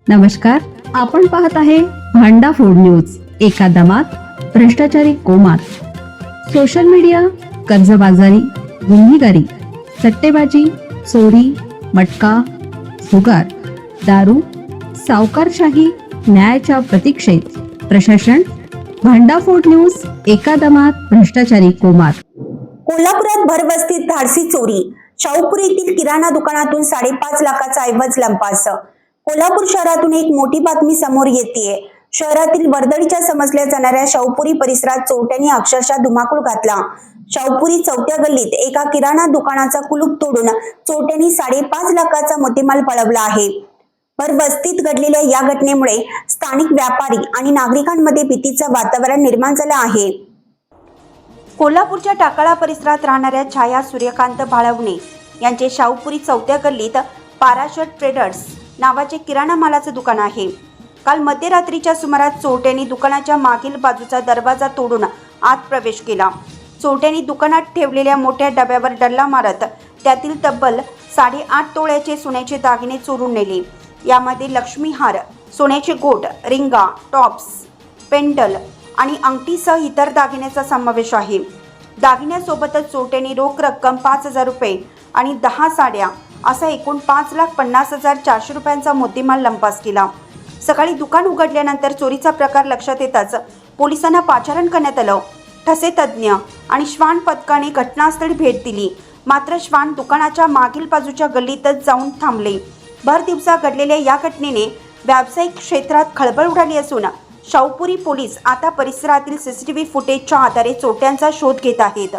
नमस्कार, आपण पाहत आहे भांडा फोड न्यूज. एका दमात भ्रष्टाचारी कोमात. सोशल मीडिया, कर्जबाजारी, गुन्हेगारी, सट्टेबाजी, चोरी, मटका, जुगार, दारू, सावकारशाही, न्यायाच्या प्रतीक्षेत प्रशासन. भांडाफोड न्यूज. एका दमात भ्रष्टाचारी कोमात. कोल्हापुरात भरवस्तीत धाडसी चोरी. शाहूपुरी येथील किराणा दुकानातून 5.5 लाखाचा ऐवज लंपास. कोल्हापूर शहरातून एक मोठी बातमी समोर येतेय. शहरातील वर्दळीच्या समजल्या जाणाऱ्या शाहूपुरी परिसरात चोरट्यांनी अक्षरशः धुमाकूळ घातला. शाहूपुरी 4थ्या गल्लीत एका किराणा दुकानाचा कुलूप तोडून चोरट्यांनी 5.5 लाखाचा मुद्देमाल पळवला आहे. भरवस्तीत घडलेल्या या घटनेमुळे स्थानिक व्यापारी आणि नागरिकांमध्ये भीतीचं वातावरण निर्माण झालं आहे. कोल्हापूरच्या टाकाळा परिसरात राहणाऱ्या छाया सूर्यकांत भाळवणे यांचे शाहूपुरी 4थ्या गल्लीत पाराशर ट्रेडर्स नावाचे किराणा मालाचे दुकान आहे. काल मध्यरात्रीच्या सुमारास चोरट्यांनी दुकानाच्या मागील बाजूचा दरवाजा तोडून आत प्रवेश केला. चोरट्यांनी दुकानात ठेवलेल्या मोठ्या डब्यावर डल्ला मारत त्यातील तब्बल 8.5 तोळ्याचे सोन्याचे दागिने चोरून नेले. यामध्ये लक्ष्मी हार, सोन्याचे गोट, रिंगा, टॉप्स, पेंडल आणि अंगठीसह इतर दागिन्याचा समावेश आहे. दागिन्यासोबतच चोरट्यांनी रोख रक्कम 5,000 रुपये आणि 10 साड्या असा एकूण 5,50,400 रुपयांचा मुद्देमाल लंपास केला. सकाळी दुकान उघडल्यानंतर चोरीचा प्रकार लक्षात येताच पोलिसांना पाचारण करण्यात आलं. ठसे तज्ज्ञ आणि श्वान पथकाने घटनास्थळी भेट दिली. मात्र श्वान दुकानाच्या मागील बाजूच्या गल्लीतच जाऊन थांबले. भर दिवसा घडलेल्या या घटनेने व्यावसायिक क्षेत्रात खळबळ उडाली असून शाहूपुरी पोलीस आता परिसरातील CCTV फुटेजच्या आधारे चोरट्यांचा शोध घेत आहेत.